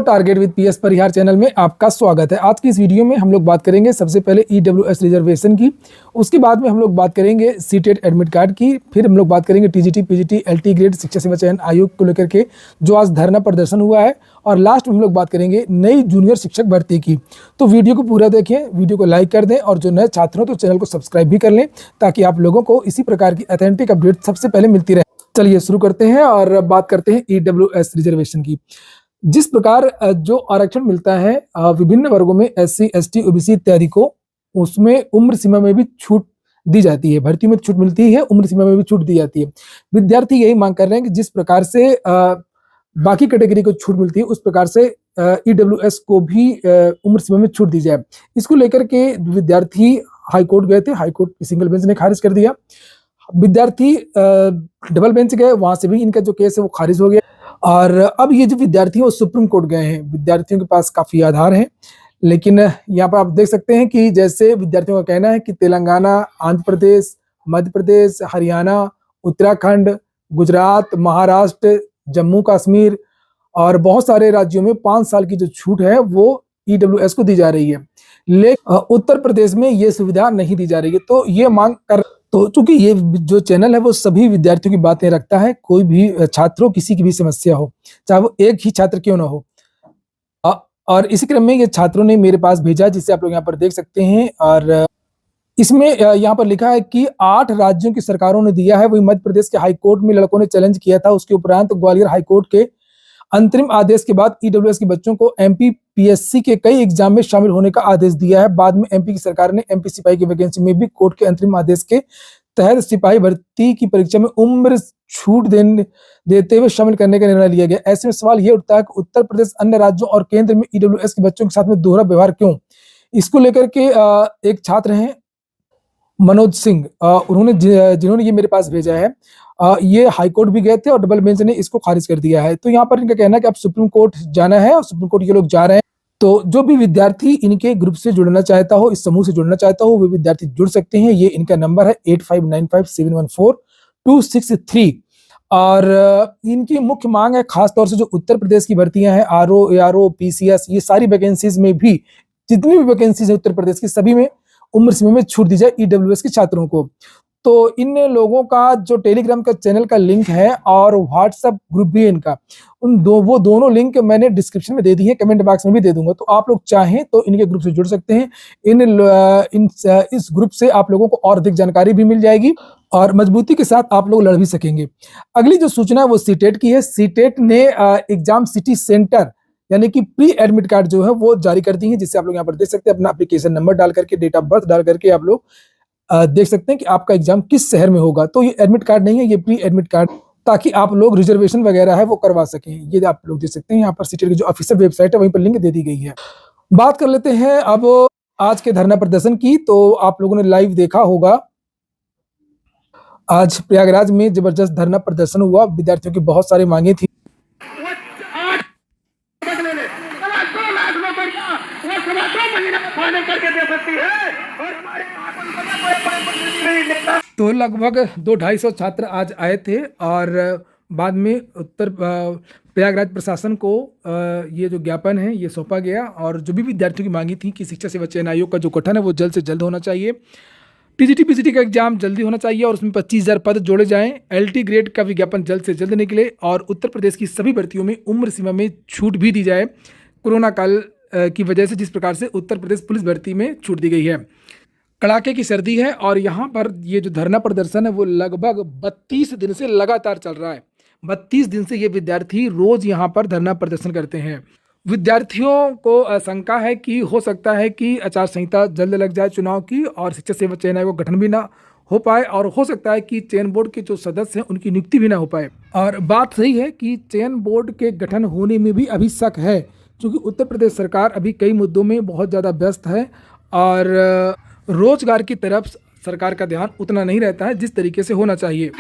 Target with PS Parihar channel में आपका स्वागत है। आज की इस वीडियो में हम लोग बात करेंगे सबसे पहले ईडब्ल्यूएस रिजर्वेशन की, उसके बाद में हम लोग बात करेंगे सीटेट एडमिट कार्ड की, फिर हम लोग बात करेंगे टीजीटी पीजीटी एलटी ग्रेड शिक्षा सेवा चयन आयोग को लेकर के जो आज धरना प्रदर्शन हुआ है, और लास्ट में हम लोग बात करेंगे नई जूनियर शिक्षक भर्ती की। तो वीडियो को पूरा देखें, वीडियो को लाइक कर दें और जो नए छात्र हो तो चैनल को सब्सक्राइब भी कर लें ताकि आप लोगों को इसी प्रकार की ऑथेंटिक अपडेट सबसे पहले मिलती रहे। चलिए शुरू करते हैं और बात करते हैं ईडब्ल्यूएस रिजर्वेशन की। जिस प्रकार जो आरक्षण मिलता है विभिन्न वर्गों में एससी एसटी ओबीसी इत्यादि को, उसमें उम्र सीमा में भी छूट दी जाती है, भर्ती में छूट मिलती है, उम्र सीमा में भी छूट दी जाती है। विद्यार्थी यही मांग कर रहे हैं कि जिस प्रकार से बाकी कैटेगरी को छूट मिलती है उस प्रकार से ईडब्ल्यूएस को भी उम्र सीमा में छूट दी जाए। इसको लेकर के विद्यार्थी हाईकोर्ट गए थे, हाईकोर्ट की सिंगल बेंच ने खारिज कर दिया। विद्यार्थी डबल बेंच गए, वहां से भी इनका जो केस है वो खारिज हो गया। और अब ये जो विद्यार्थी हैं वो सुप्रीम कोर्ट गए हैं। विद्यार्थियों के पास काफी आधार हैं, लेकिन यहाँ पर आप देख सकते हैं कि जैसे विद्यार्थियों का कहना है कि तेलंगाना, आंध्र प्रदेश, मध्य प्रदेश, हरियाणा, उत्तराखंड, गुजरात, महाराष्ट्र, जम्मू कश्मीर और बहुत सारे राज्यों में 5 साल की जो छूट है वो ईडब्ल्यूएस को दी जा रही है, लेकिन उत्तर प्रदेश में ये सुविधा नहीं दी जा रही है। तो ये मांग कर, तो चूंकि ये जो चैनल है वो सभी विद्यार्थियों की बातें रखता है, कोई भी छात्रों किसी की भी समस्या हो, चाहे वो एक ही छात्र क्यों ना हो। और इसी क्रम में ये छात्रों ने मेरे पास भेजा, जिसे आप लोग यहाँ पर देख सकते हैं। और इसमें यहाँ पर लिखा है कि 8 राज्यों की सरकारों ने दिया है, वही मध्य प्रदेश के हाईकोर्ट में लड़कों ने चैलेंज किया था। उसके उपरांत ग्वालियर हाईकोर्ट के अंतरिम आदेश के बाद ईडब्ल्यूएस के बच्चों को एमपी पीएससी के कई एग्जाम में शामिल होने का आदेश दिया है। बाद में एमपी की सरकार ने एमपी सिपाही की वैकेंसी में भी कोर्ट के अंतरिम आदेश के तहत सिपाही भर्ती की परीक्षा में उम्र छूट देते हुए शामिल करने का निर्णय लिया गया। ऐसे में सवाल ये उठता है कि उत्तर प्रदेश, अन्य राज्यों और केंद्र में ईडब्ल्यूएस के बच्चों के साथ में दोहरा व्यवहार क्यों। इसको लेकर के एक छात्र हैं मनोज सिंह, उन्होंने जिन्होंने ये मेरे पास भेजा है, ये हाईकोर्ट भी गए थे और डबल बेंच ने इसको खारिज कर दिया है। तो यहाँ पर इनका कहना है कि अब सुप्रीम कोर्ट जाना है और सुप्रीम कोर्ट ये लोग जा रहे हैं। तो जो भी विद्यार्थी इनके ग्रुप से जुड़ना चाहता हो, इस समूह से जुड़ना चाहता हो, वो विद्यार्थी जुड़ सकते हैं। ये इनका नंबर है 8595714263। और इनकी मुख्य मांग है, खासतौर से जो उत्तर प्रदेश की भर्तियां हैं, आरओ, एआरओ, पीसीएस, ये सारी वैकेंसीज में भी, जितनी भी वैकेंसीज है उत्तर प्रदेश की, सभी में उम्र सीमा में छूट दी जाए ईडब्ल्यूएस के छात्रों को। तो इन लोगों का जो टेलीग्राम का चैनल का लिंक है और व्हाट्सएप ग्रुप भी है इनका, वो दोनों लिंक मैंने डिस्क्रिप्शन में दे दी है, कमेंट बॉक्स में भी दे दूंगा। तो आप लोग चाहें तो इनके ग्रुप से जुड़ सकते हैं। इस ग्रुप से आप लोगों को और अधिक जानकारी भी मिल जाएगी और मजबूती के साथ आप लोग लड़ भी सकेंगे। अगली जो सूचना है वो सीटेट की है। सीटेट ने एग्जाम सिटी सेंटर यानी कि प्री एडमिट कार्ड जो है वो जारी कर दी है, जिससे आप लोग यहाँ पर देख सकते हैं। अपना एप्लीकेशन नंबर डाल करके, डेट ऑफ बर्थ डाल करके आप लोग देख सकते हैं कि आपका एग्जाम किस शहर में होगा। तो ये एडमिट कार्ड नहीं है, ये प्री एडमिट कार्ड, ताकि आप लोग रिजर्वेशन वगैरह है वो करवा सकें। ये आप लोग देख सकते हैं यहाँ पर सीटेट की जो ऑफिशियल वेबसाइट है वहीं पर लिंक दे दी गई है। बात कर लेते हैं अब आज के धरना प्रदर्शन की। तो आप लोगों ने लाइव देखा होगा, आज प्रयागराज में जबरदस्त धरना प्रदर्शन हुआ। विद्यार्थियों की बहुत सारी मांगे थी। तो लगभग 200-250 छात्र आज आए थे और बाद में उत्तर प्रयागराज प्रशासन को ये जो ज्ञापन है ये सौंपा गया। और जो भी विद्यार्थियों की मांगी थी कि शिक्षा सेवा चयन आयोग का जो गठन है वो जल्द से जल्द होना चाहिए, टीजीटी पीजीटी का एग्जाम जल्दी होना चाहिए और उसमें 25,000 पद जोड़े जाएं, एलटी ग्रेड का विज्ञापन जल्द से जल्द निकले और उत्तर प्रदेश की सभी भर्तियों में उम्र सीमा में छूट भी दी जाए। कोरोना काल की वजह से जिस प्रकार से उत्तर प्रदेश पुलिस भर्ती में छूट दी गई है, कड़ाके की सर्दी है और यहाँ पर ये जो धरना प्रदर्शन है वो लगभग 32 दिन से लगातार चल रहा है। 32 दिन से ये विद्यार्थी रोज यहाँ पर धरना प्रदर्शन करते हैं। विद्यार्थियों को शंका है कि हो सकता है कि आचार संहिता जल्द लग जाए चुनाव की और शिक्षा सेवा चयन आयोग का गठन भी ना हो पाए, और हो सकता है कि चयन बोर्ड के जो सदस्य हैं उनकी नियुक्ति भी ना हो पाए। और बात सही है कि चयन बोर्ड के गठन होने में भी अभी शक है, क्योंकि उत्तर प्रदेश सरकार अभी कई मुद्दों में बहुत ज़्यादा व्यस्त है और रोजगार की तरफ सरकार का ध्यान उतना नहीं रहता है जिस तरीके से होना चाहिए।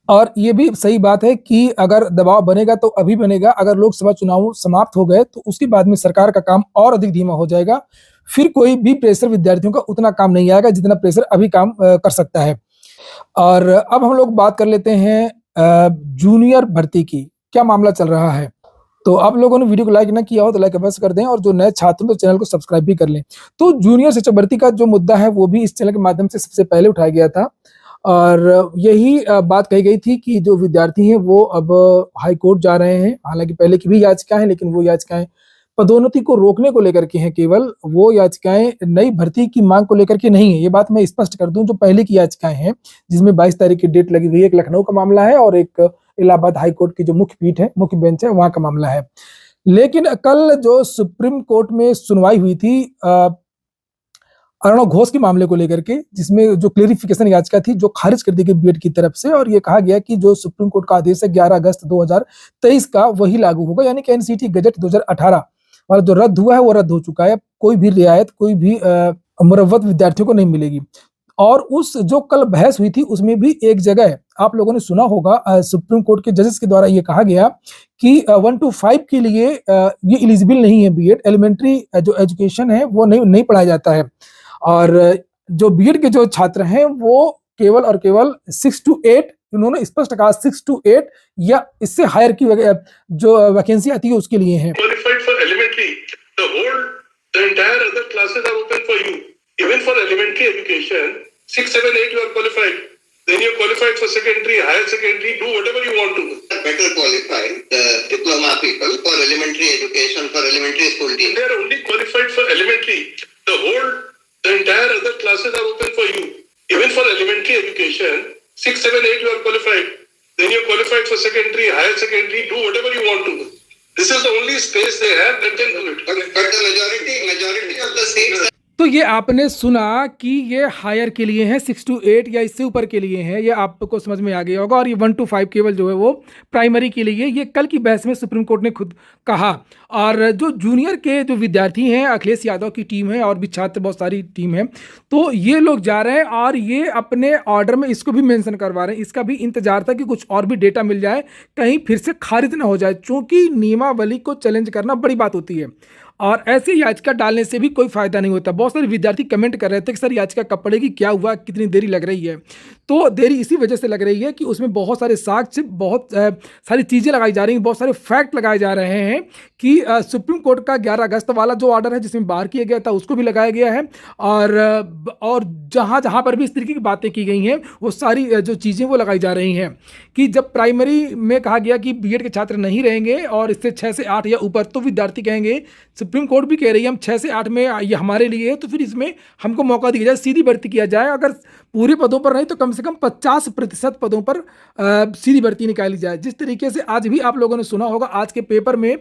और ये भी सही बात है कि अगर दबाव बनेगा तो अभी बनेगा, अगर लोकसभा चुनाव समाप्त हो गए तो उसके बाद में सरकार का काम और अधिक धीमा हो जाएगा। फिर कोई भी प्रेशर विद्यार्थियों का उतना काम नहीं आएगा जितना प्रेशर अभी काम कर सकता है। और अब हम लोग बात कर लेते हैं जूनियर भर्ती की, क्या मामला चल रहा है। तो आप लोगों ने वीडियो को लाइक ना किया हो तो लाइक अवश्य कर दें, और जो नए छात्र हैं तो चैनल को सब्सक्राइब भी कर लें। तो जूनियर शिक्षक भर्ती का जो मुद्दा है वो भी इस चैनल के माध्यम से सबसे पहले उठाया गया था, और यही बात कही गई थी कि जो विद्यार्थी हैं वो अब हाई कोर्ट जा रहे हैं। हालांकि पहले की भी याचिका है, लेकिन वो याचिकाएं पदोन्नति को रोकने को लेकर के हैं, केवल वो याचिकाएं नई भर्ती की मांग को लेकर के नहीं है। ये बात मैं स्पष्ट कर दूं, जो पहले की याचिकाएं हैं जिसमें 22 तारीख की डेट लगी हुई है, एक लखनऊ का मामला है और एक इलाहाबाद हाई कोर्ट की जो मुख्य पीठ है, मुख्य बेंच है, वहां का मामला है। लेकिन कल जो सुप्रीम कोर्ट में सुनवाई हुई थी अर्णव घोष के मामले को लेकर के, जिसमें जो क्लेरिफिकेशन याचिका थी जो खारिज कर दी गई बीएड की तरफ से, और ये कहा गया कि जो सुप्रीम कोर्ट का आदेश है 11 अगस्त 2023 का वही लागू होगा, यानी कि एनसीटी गजट 2018 वाला जो रद्द हुआ है वो रद्द हो चुका है। कोई भी रियायत, कोई भी मुरव्वत विद्यार्थियों को नहीं मिलेगी। और उस जो कल बहस हुई थी उसमें भी एक जगह आप लोगों ने सुना होगा, सुप्रीम कोर्ट के जजेस के द्वारा ये कहा गया कि 1 to 5 के लिए ये एलिजिबल नहीं है बीएड, एलिमेंट्री जो एजुकेशन है वो नहीं पढ़ाया जाता है, और जो बीएड के जो छात्र हैं वो केवल और केवल 6 to 8, उन्होंने स्पष्ट कहा 6 to 8 या इससे हायर की जो वैकेंसी आती है उसके लिए है। Qualified for elementary, the entire other classes are open for you. Even for elementary education, 6, 7, 8 you are qualified. Then you are qualified for secondary, higher secondary, do whatever you want to do. Better qualified, the diploma people for elementary education, for elementary school team. They are only qualified for elementary. The entire other classes are open for you. Even for elementary education, 6, 7, 8 you are qualified. Then you are qualified for secondary, higher secondary, do whatever you want to do. This is the only space they have that can do it. But the majority of the states. तो ये आपने सुना कि ये higher के लिए है, 6 to 8 या इससे ऊपर के लिए है, ये आपको समझ में आ गया होगा। और ये 1 to 5 केवल जो है वो प्राइमरी के लिए, ये कल की बहस में सुप्रीम कोर्ट ने खुद कहा। और जो जूनियर के जो विद्यार्थी हैं, अखिलेश यादव की टीम है और भी छात्र बहुत सारी टीम है, तो ये लोग जा रहे हैं और ये अपने ऑर्डर में इसको भी मेंशन करवा रहे हैं। इसका भी इंतजार था कि कुछ और भी डेटा मिल जाए, कहीं फिर से खारिज ना हो जाए, चूँकि नियमावली को चैलेंज करना बड़ी बात होती है और ऐसी याचिका डालने से भी कोई फायदा नहीं होता। बहुत सारे विद्यार्थी कमेंट कर रहे थे कि सर याचिका कब पड़ेगी, क्या हुआ, कितनी देरी लग रही है। तो देरी इसी वजह से लग रही है कि उसमें बहुत सारे साक्ष्य, बहुत सारी चीज़ें लगाई जा रही हैं, बहुत सारे फैक्ट लगाए जा रहे हैं कि सुप्रीम कोर्ट का 11 अगस्त वाला जो ऑर्डर है जिसमें बाहर किया गया था उसको भी लगाया गया है, और जहाँ जहाँ पर भी इस तरीके की बातें की गई हैं वो सारी जो चीज़ें वो लगाई जा रही हैं कि जब प्राइमरी में कहा गया कि बीएड के छात्र नहीं रहेंगे और इससे 6 से 8 या ऊपर, तो विद्यार्थी कहेंगे, सुप्रीम कोर्ट भी कह रही है हम 6 से 8 में ये हमारे लिए है, तो फिर इसमें हमको मौका दिया जाए, सीधी भर्ती किया जाए। अगर पूरे पदों पर नहीं तो कम से कम 50% पदों पर सीधी भर्ती निकाली जाए। जिस तरीके से आज भी आप लोगों ने सुना होगा, आज के पेपर में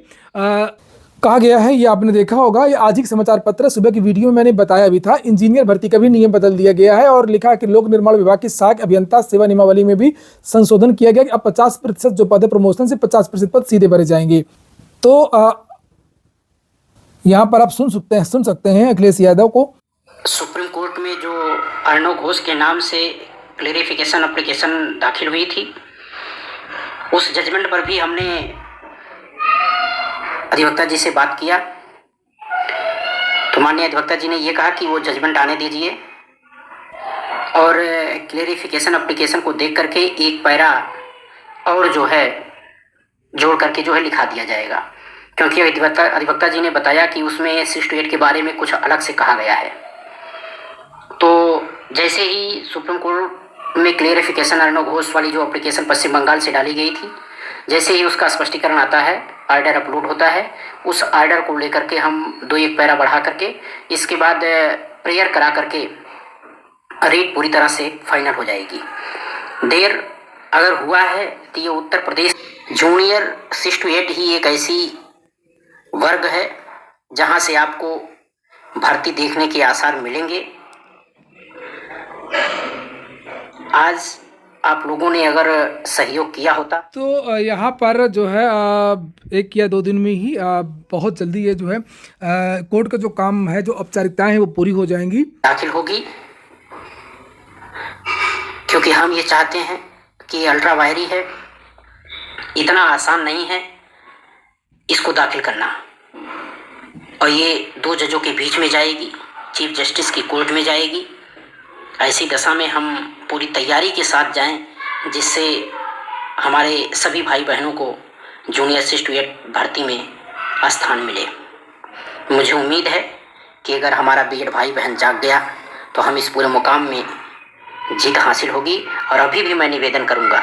कहा गया है, ये आपने देखा होगा, ये आज ही समाचार पत्र, सुबह की वीडियो में मैंने बताया भी था, इंजीनियर भर्ती का भी नियम बदल दिया गया है और लिखा है कि लोक निर्माण विभाग की सहायक अभियंता सेवा नियमावली में भी संशोधन किया गया कि अब 50% जो पद है प्रमोशन से 50% पद सीधे भरे जाएंगे। तो यहाँ पर आप सुन सकते हैं अखिलेश यादव को। सुप्रीम कोर्ट में जो अर्णव घोष के नाम से क्लेरिफिकेशन एप्लीकेशन दाखिल हुई थी, उस जजमेंट पर भी हमने अधिवक्ता जी से बात किया, तो माननीय अधिवक्ता जी ने ये कहा कि वो जजमेंट आने दीजिए और क्लेरिफिकेशन एप्लीकेशन को देख करके एक पैरा और जो है जोड़ करके जो है लिखा दिया जाएगा, क्योंकि अधिवक्ता जी ने बताया कि उसमें 6 to 8 के बारे में कुछ अलग से कहा गया है। तो जैसे ही सुप्रीम कोर्ट में क्लेरिफिकेशन अर्णव घोष वाली जो एप्लीकेशन पश्चिम बंगाल से डाली गई थी, जैसे ही उसका स्पष्टीकरण आता है, आर्डर अपलोड होता है, उस आर्डर को लेकर के हम 2-1 पैरा बढ़ा करके इसके बाद प्रेयर करा करके रेट पूरी तरह से फाइनल हो जाएगी। देर अगर हुआ है तो ये उत्तर प्रदेश जूनियर 6 to 8 ही एक ऐसी वर्ग है जहां से आपको भर्ती देखने के आसार मिलेंगे। आज आप लोगों ने अगर सहयोग किया होता तो यहाँ पर जो है 1 या 2 दिन में ही बहुत जल्दी ये जो है कोर्ट का जो काम है, जो औपचारिकताएं हैं वो पूरी हो जाएंगी, दाखिल होगी, क्योंकि हम ये चाहते हैं कि अल्ट्रा वायरी है, इतना आसान नहीं है इसको दाखिल करना। और ये 2 जजों के बीच में जाएगी, चीफ जस्टिस की कोर्ट में जाएगी। ऐसी दशा में हम पूरी तैयारी के साथ जाएं, जिससे हमारे सभी भाई बहनों को जूनियर असिस्टेंट भर्ती में स्थान मिले। मुझे उम्मीद है कि अगर हमारा बीएड भाई बहन जाग गया तो हम इस पूरे मुकाम में जीत हासिल होगी। और अभी भी मैं निवेदन करूंगा।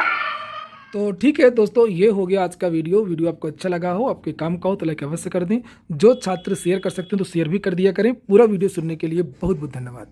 तो ठीक है दोस्तों, ये हो गया आज का वीडियो आपको अच्छा लगा हो, आपके काम का हो तो लाइक अवश्य कर दें। जो छात्र शेयर कर सकते हैं तो शेयर भी कर दिया करें। पूरा वीडियो सुनने के लिए बहुत बहुत धन्यवाद।